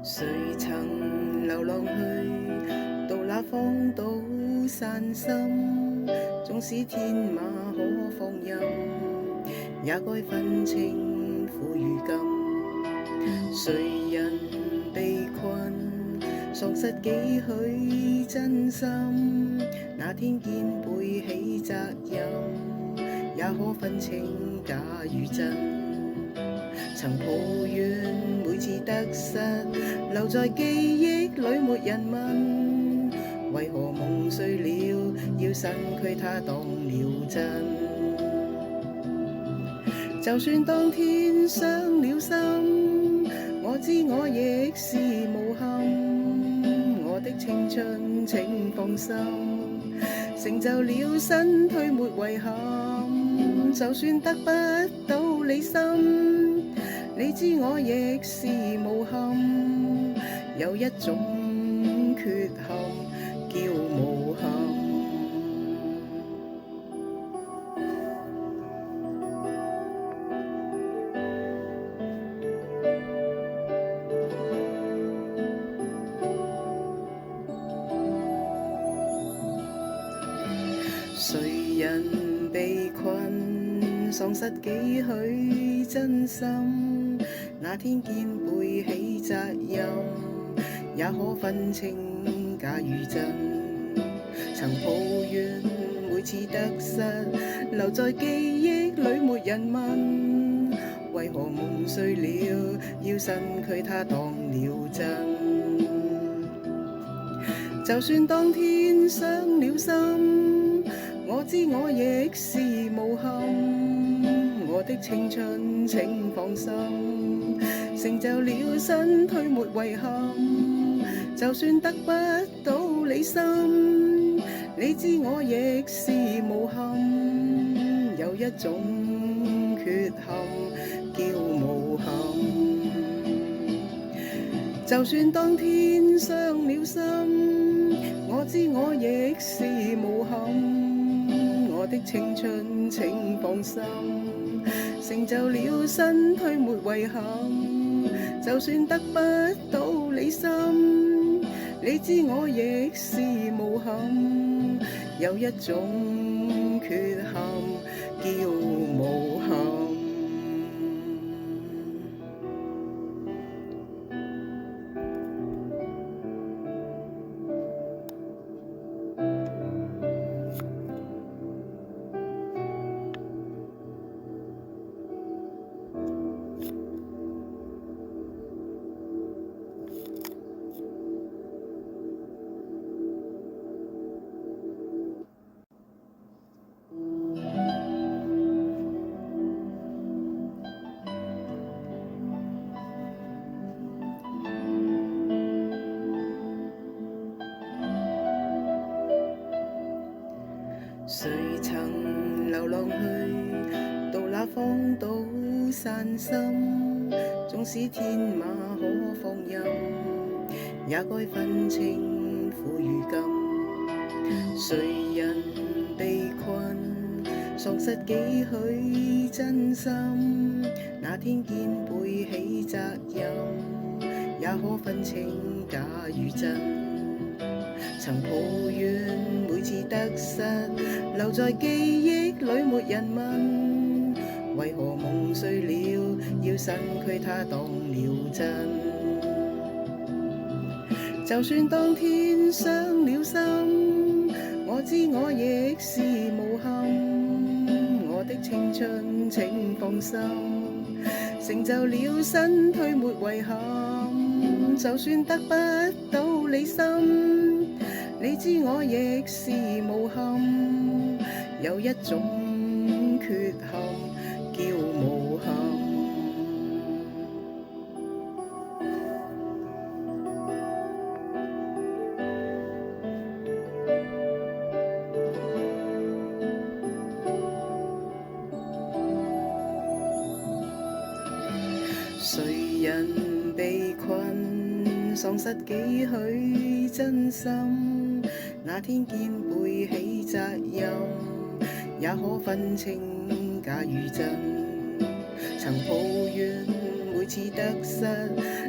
誰曾流浪去，到那荒島散心？縱使天馬可放任，也該分清苦與甘。誰人被困，喪失幾許真心？那天肩背起責任，也可分清假與真。曾抱怨每次得失，留在記憶裏沒人問，為何夢碎了要身軀它當了真？就算當天傷了心，我知我亦是無憾，我的青春請放心，成就了身軀沒遺憾。就算得不到你心，你知我亦是無憾，有一種缺陷叫無憾。誰人被困，喪失幾許真心？那天肩背起責任，也可分清假與真。曾抱怨每次得失，留在記憶裏沒人問，為何夢碎了要身軀它當了真？就算當天傷了心，我知我亦是無憾，我的青春請放心，成就了身軀沒遺憾。就算得不到你心，你知我亦是無憾，有一種缺陷叫無憾。就算當天傷了心，我知我亦是無憾，我的青春請放心，成就了身軀沒遺憾。就算得不到你心，你知我亦是無憾，有一種缺陷叫無憾。誰曾流浪去，到那荒島散心？縱使天馬可放任，也該分清苦與甘。誰人被困，喪失幾許真心？那天肩背起責任，也可分清假與真。曾抱怨每次得失，留在記憶裏沒人問，為何夢碎了要身軀它當了真？就算當天傷了心，我知我亦是無憾，我的青春請放心，成就了身軀沒遺憾。就算得不到你心，你知我亦是無憾，有一種缺陷叫無憾。誰人被困，喪失幾許真心？那天肩背起責任，也可分清假與真。曾抱怨每次得失，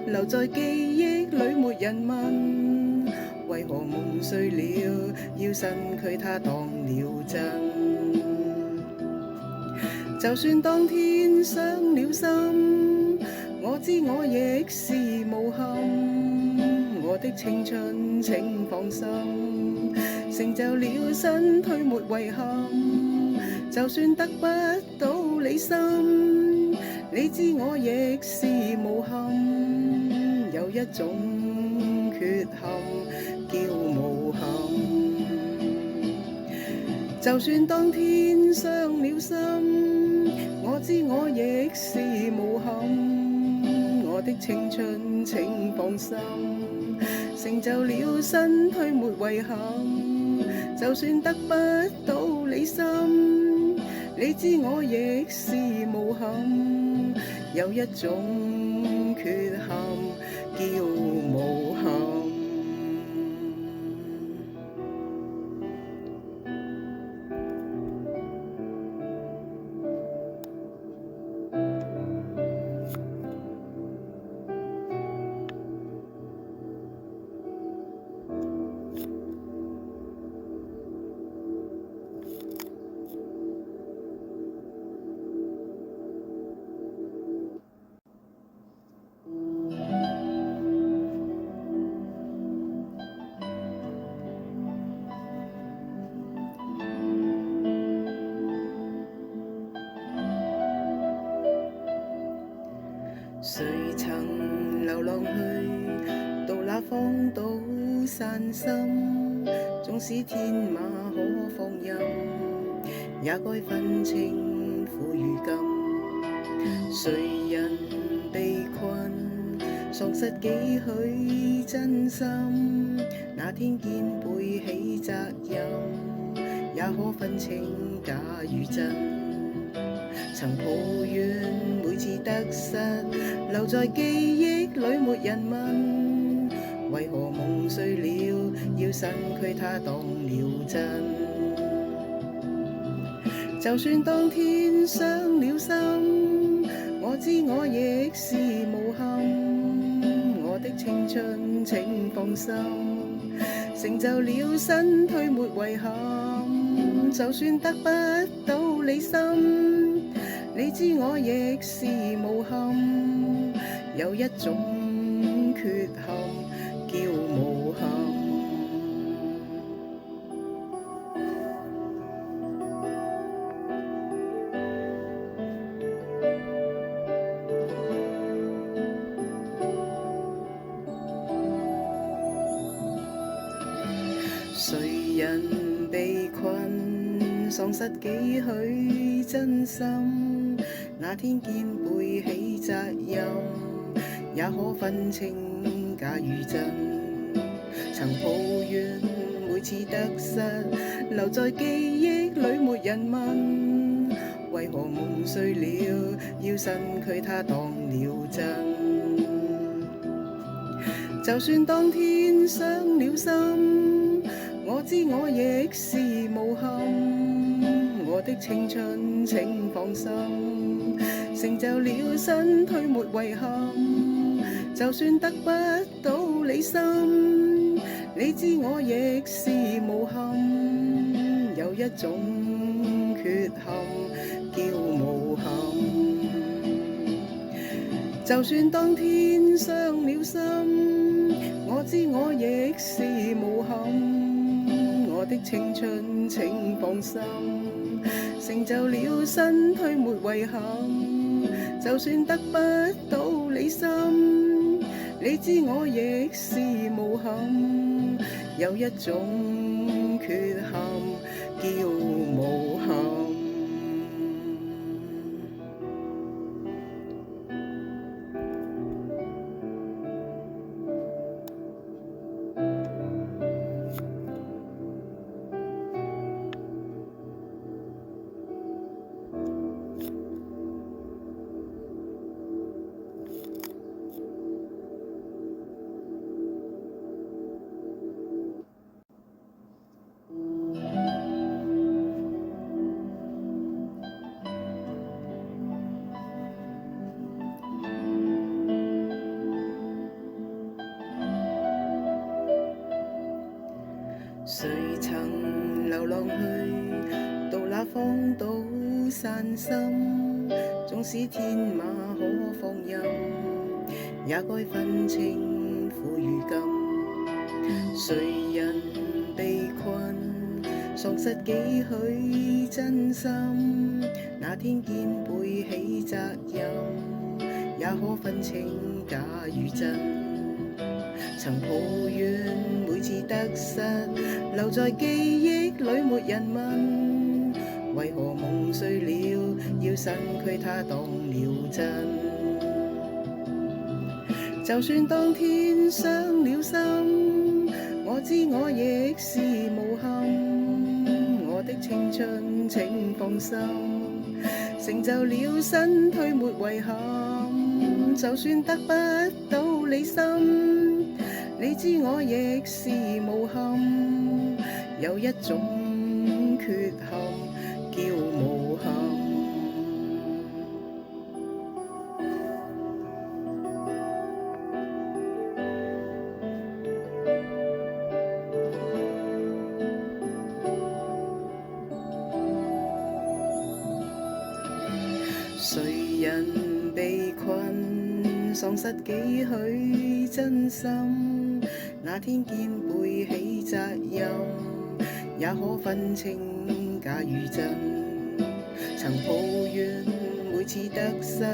留在記憶裏沒人問，為何夢碎了，要身軀它當了真。就算當天傷了心，我知我亦是無憾，我的青春請放心，成就了身軀沒遺憾。就算得不到你心，你知我亦是無憾。有一種缺陷叫無憾，就算當天傷了心，我知我亦是無憾，我的青春請放心，成就了身軀沒遺憾。就算得不到你心，你知我亦是無憾。有一種缺陷叫無憾。誰曾流浪去，到那荒島散心？縱使天馬可放任，也該分清苦與甘。誰人被困，喪失幾許真心？那天肩背起責任，也可分清假與真。曾抱怨每次得失，留在記憶裏沒人問，為何夢碎了，要身軀它當了真。就算當天傷了心，我知我亦是無憾，我的青春請放心，成就了身軀沒遺憾。就算得不到你心，你知我亦是無憾。有一種缺陷叫無憾。誰人被困，喪失幾許真心？那天肩背起責任，也可分清假與真。曾抱怨每次得失，留在記憶裏沒人問，為何夢碎了，要身軀它當了真。就算當天傷了心，我知我亦是無憾，我的青春請放心，成就了身軀沒遺憾。就算得不到你心，你知我亦是無憾。有一種缺陷叫無憾，就算當天傷了心，我知我亦是無憾，我的青春請放心，成就了身軀沒遺憾。就算得不到你心，你知我亦是無憾。有一種缺陷叫無憾。誰曾流浪去，到那荒島散心？縱使天馬可放任，也該分清苦與甘。誰人被困，喪失幾許真心？那天肩背起責任，也可分清假與真。曾抱怨每次得失，留在記憶裏沒人問，為何夢碎了要身軀它當了真？就算當天傷了心，我知我亦是無憾，我的青春請放心，成就了身軀沒遺憾。就算得不到你心，你知我亦是無憾，有一種缺陷叫無憾。誰人被困，喪失幾許真心？那天肩背起責任，也可分清假與真。曾抱怨每次得失，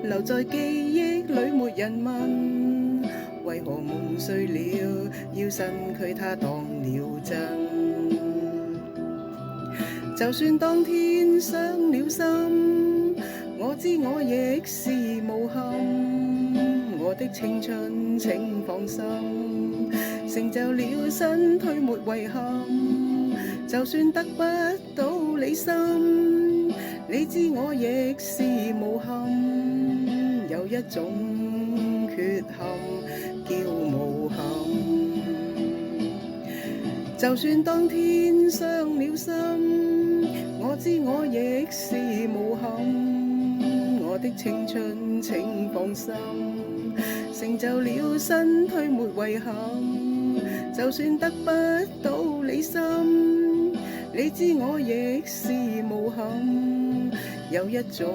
留在記憶裏沒人問，為何夢碎了要身軀它當了真？就算當天傷了心，我知我亦是無憾，我的青春請放心，成就了身軀沒遺憾。就算得不到你心，你知我亦是無憾，有一種缺陷叫無憾。就算當天傷了心，我知我亦是無憾，我的青春請放心，成就了身軀沒遺憾。就算得不到你心，你知我亦是無憾，有一種